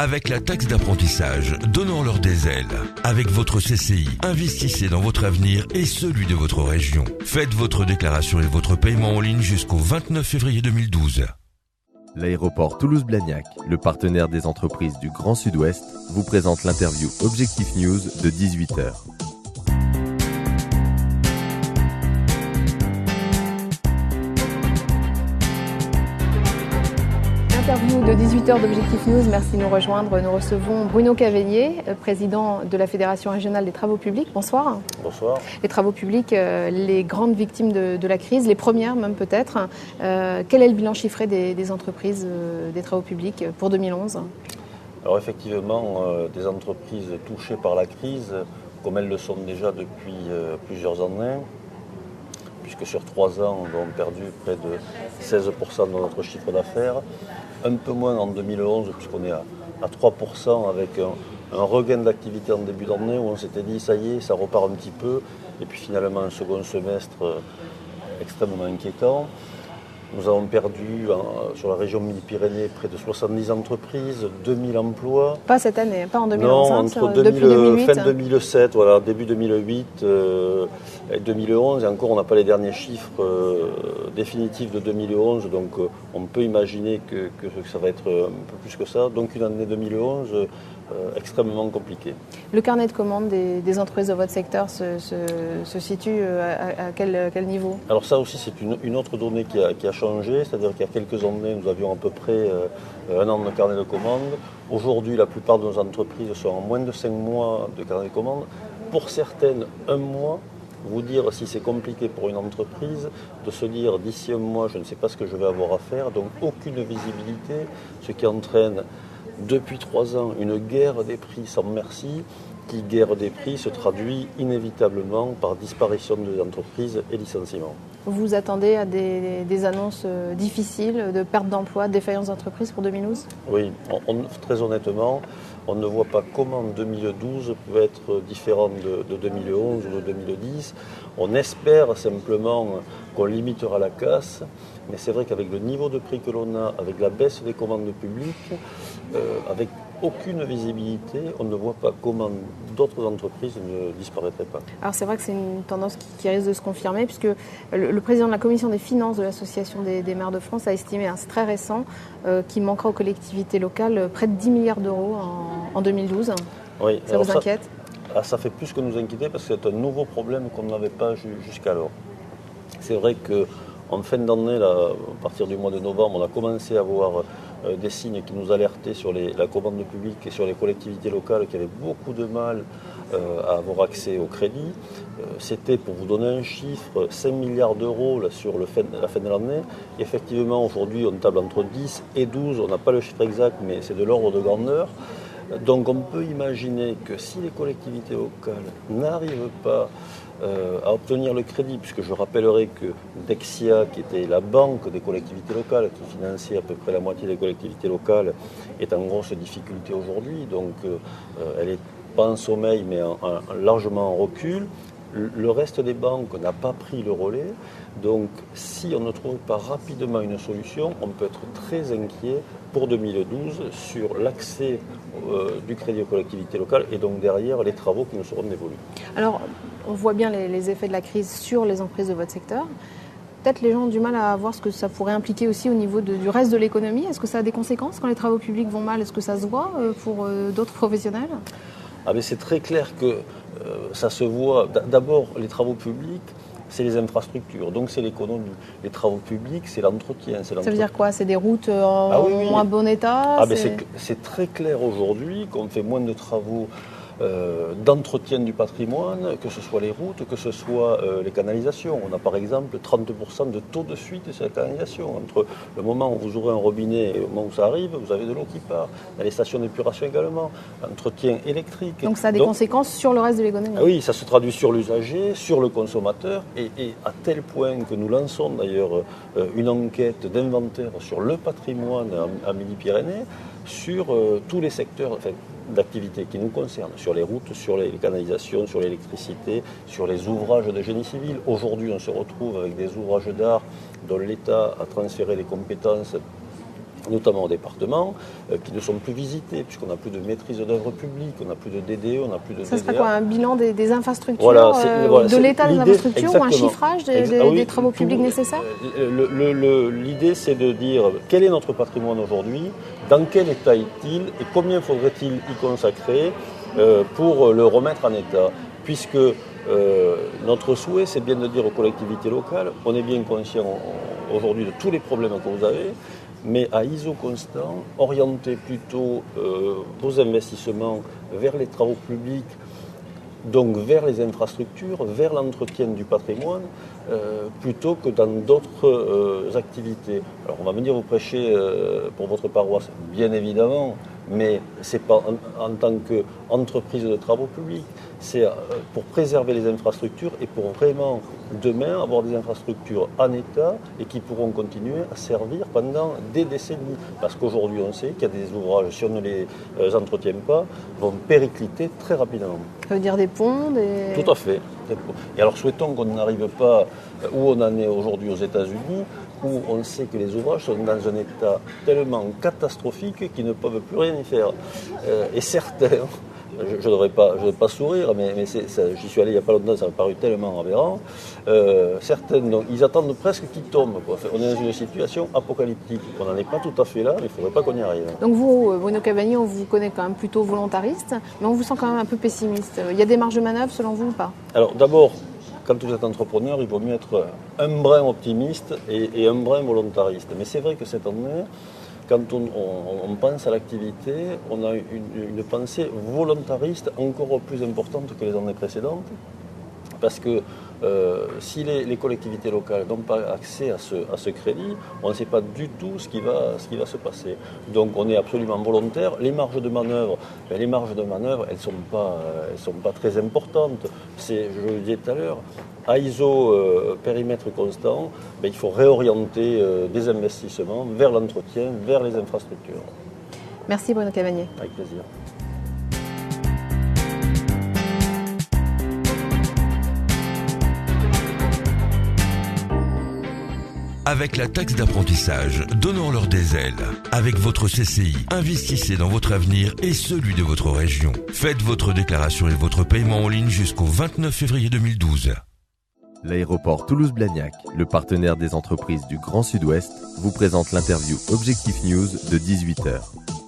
Avec la taxe d'apprentissage, donnons-leur des ailes. Avec votre CCI, investissez dans votre avenir et celui de votre région. Faites votre déclaration et votre paiement en ligne jusqu'au 29 février 2012. L'aéroport Toulouse-Blagnac, le partenaire des entreprises du Grand Sud-Ouest, vous présente l'interview Objectif News de 18h. Interview de 18h d'Objectif News, merci de nous rejoindre. Nous recevons Bruno Cavelier, président de la Fédération régionale des travaux publics. Bonsoir. Bonsoir. Les travaux publics, les grandes victimes de la crise, les premières même peut-être. Quel est le bilan chiffré des entreprises des travaux publics pour 2011 ? Alors effectivement, des entreprises touchées par la crise, comme elles le sont déjà depuis plusieurs années, puisque sur 3 ans, nous avons perdu près de 16% de notre chiffre d'affaires. Un peu moins en 2011, puisqu'on est à 3% avec un regain d'activité en début d'année où on s'était dit ça y est, ça repart un petit peu. Et puis finalement un second semestre extrêmement inquiétant. Nous avons perdu sur la région Midi-Pyrénées près de 70 entreprises, 2000 emplois. Pas cette année, pas en 2011. Non, entre depuis 2008. Fin 2007, voilà, début 2008 et 2011. Et encore, on n'a pas les derniers chiffres définitifs de 2011. Donc on peut imaginer que ça va être un peu plus que ça. Donc une année 2011 extrêmement compliquée. Le carnet de commandes des entreprises de votre secteur se situe à quel niveau ? Alors ça aussi, c'est une autre donnée qui a changé. C'est-à-dire qu'il y a quelques années, nous avions à peu près 1 an de carnet de commandes. Aujourd'hui, la plupart de nos entreprises sont en moins de 5 mois de carnet de commandes. Pour certaines, 1 mois. Vous dire si c'est compliqué pour une entreprise de se dire d'ici 1 mois, je ne sais pas ce que je vais avoir à faire. Donc aucune visibilité, ce qui entraîne depuis 3 ans une guerre des prix sans merci, qui guerre des prix se traduit inévitablement par disparition des entreprises et licenciements. Vous vous attendez à des annonces difficiles de perte d'emploi, de défaillance d'entreprise pour 2012 ? Oui, très honnêtement, on ne voit pas comment 2012 peut être différent de 2011 ou de 2010. On espère simplement qu'on limitera la casse, mais c'est vrai qu'avec le niveau de prix que l'on a, avec la baisse des commandes publiques, avec aucune visibilité, on ne voit pas comment d'autres entreprises ne disparaîtraient pas. Alors c'est vrai que c'est une tendance qui risque de se confirmer, puisque le président de la commission des finances de l'Association des maires de France a estimé, c'est très récent, qu'il manquera aux collectivités locales près de 10 milliards d'euros en 2012. Oui, ça vous inquiète ? Ça fait plus que nous inquiéter parce que c'est un nouveau problème qu'on n'avait pas jusqu'alors. C'est vrai qu'en fin d'année, à partir du mois de novembre, on a commencé à voir des signes qui nous alertaient sur la commande publique et sur les collectivités locales qui avaient beaucoup de mal à avoir accès au crédit. C'était, pour vous donner un chiffre, 5 milliards d'euros là, sur la fin de l'année. Effectivement, aujourd'hui, on table entre 10 et 12, on n'a pas le chiffre exact, mais c'est de l'ordre de grandeur. Donc on peut imaginer que si les collectivités locales n'arrivent pas à obtenir le crédit, puisque je rappellerai que Dexia, qui était la banque des collectivités locales, qui finançait à peu près la moitié des collectivités locales, est en grosse difficulté aujourd'hui. Donc elle n'est pas en sommeil, mais largement en recul. Le reste des banques n'a pas pris le relais. Donc si on ne trouve pas rapidement une solution, on peut être très inquiet pour 2012 sur l'accès du crédit aux collectivités locales et donc derrière les travaux qui nous seront dévolus. Alors on voit bien les effets de la crise sur les entreprises de votre secteur. Peut-être les gens ont du mal à voir ce que ça pourrait impliquer aussi au niveau du reste de l'économie. Est-ce que ça a des conséquences quand les travaux publics vont mal ? Est-ce que ça se voit pour d'autres professionnels ? Mais c'est très clair que ça se voit. D'abord, les travaux publics, c'est les infrastructures, donc c'est l'économie. Les travaux publics, c'est l'entretien. Ça veut dire quoi ? C'est des routes en moins bon état ? C'est très clair aujourd'hui qu'on fait moins de travaux d'entretien du patrimoine, que ce soit les routes, que ce soit les canalisations. On a par exemple 30% de taux de fuite sur la canalisation. Entre le moment où vous ouvrez un robinet et le moment où ça arrive, vous avez de l'eau qui part. Il y a les stations d'épuration également, entretien électrique. Donc ça a des conséquences sur le reste de l'économie. Oui, ça se traduit sur l'usager, sur le consommateur, et à tel point que nous lançons d'ailleurs une enquête d'inventaire sur le patrimoine à Midi-Pyrénées, sur tous les secteurs d'activité qui nous concernent, sur les routes, sur les canalisations, sur l'électricité, sur les ouvrages de génie civil. Aujourd'hui, on se retrouve avec des ouvrages d'art dont l'État a transféré les compétences notamment au département, qui ne sont plus visités, puisqu'on n'a plus de maîtrise d'œuvre publique, on n'a plus de DDE, on n'a plus de DDA. Ça serait quoi, un bilan des infrastructures, de l'état des infrastructures, ou un chiffrage des travaux publics nécessaires? L'idée, c'est de dire quel est notre patrimoine aujourd'hui, dans quel état est-il et combien faudrait-il y consacrer pour le remettre en état, puisque notre souhait, c'est bien de dire aux collectivités locales, on est bien conscient aujourd'hui de tous les problèmes que vous avez, mais à ISO constant, orienter plutôt vos investissements vers les travaux publics, donc vers les infrastructures, vers l'entretien du patrimoine, plutôt que dans d'autres activités. Alors on va venir vous prêcher pour votre paroisse, bien évidemment, mais ce n'est pas en tant qu'entreprise de travaux publics, c'est pour préserver les infrastructures et pour vraiment demain avoir des infrastructures en état et qui pourront continuer à servir pendant des décennies. Parce qu'aujourd'hui on sait qu'il y a des ouvrages, si on ne les entretient pas, vont péricliter très rapidement. Ça veut dire des ponts, Tout à fait. Et alors souhaitons qu'on n'arrive pas où on en est aujourd'hui aux États-Unis, où on sait que les ouvrages sont dans un état tellement catastrophique qu'ils ne peuvent plus rien y faire. Et certains, je ne devrais pas sourire, mais j'y suis allé il n'y a pas longtemps, ça m'a paru tellement aberrant, certains, donc, ils attendent presque qu'ils tombent, quoi. On est dans une situation apocalyptique. On n'en est pas tout à fait là, mais il ne faudrait pas qu'on y arrive. Donc vous, Bruno Cavagny, on vous connaît quand même plutôt volontariste, mais on vous sent quand même un peu pessimiste. Il y a des marges de manœuvre selon vous ou pas? Alors d'abord, quand vous êtes entrepreneur, il vaut mieux être un brin optimiste et un brin volontariste. Mais c'est vrai que cette année, quand on pense à l'activité, on a une pensée volontariste encore plus importante que les années précédentes. Parce que si les collectivités locales n'ont pas accès à ce crédit, on ne sait pas du tout ce qui va se passer. Donc on est absolument volontaire. Les marges de manœuvre, elles sont pas très importantes. Je le disais tout à l'heure, à ISO périmètre constant, il faut réorienter des investissements vers l'entretien, vers les infrastructures. Merci Bruno Cavagny. Avec plaisir. Avec la taxe d'apprentissage, donnons-leur des ailes. Avec votre CCI, investissez dans votre avenir et celui de votre région. Faites votre déclaration et votre paiement en ligne jusqu'au 29 février 2012. L'aéroport Toulouse-Blagnac, le partenaire des entreprises du Grand Sud-Ouest, vous présente l'interview Objectif News de 18h.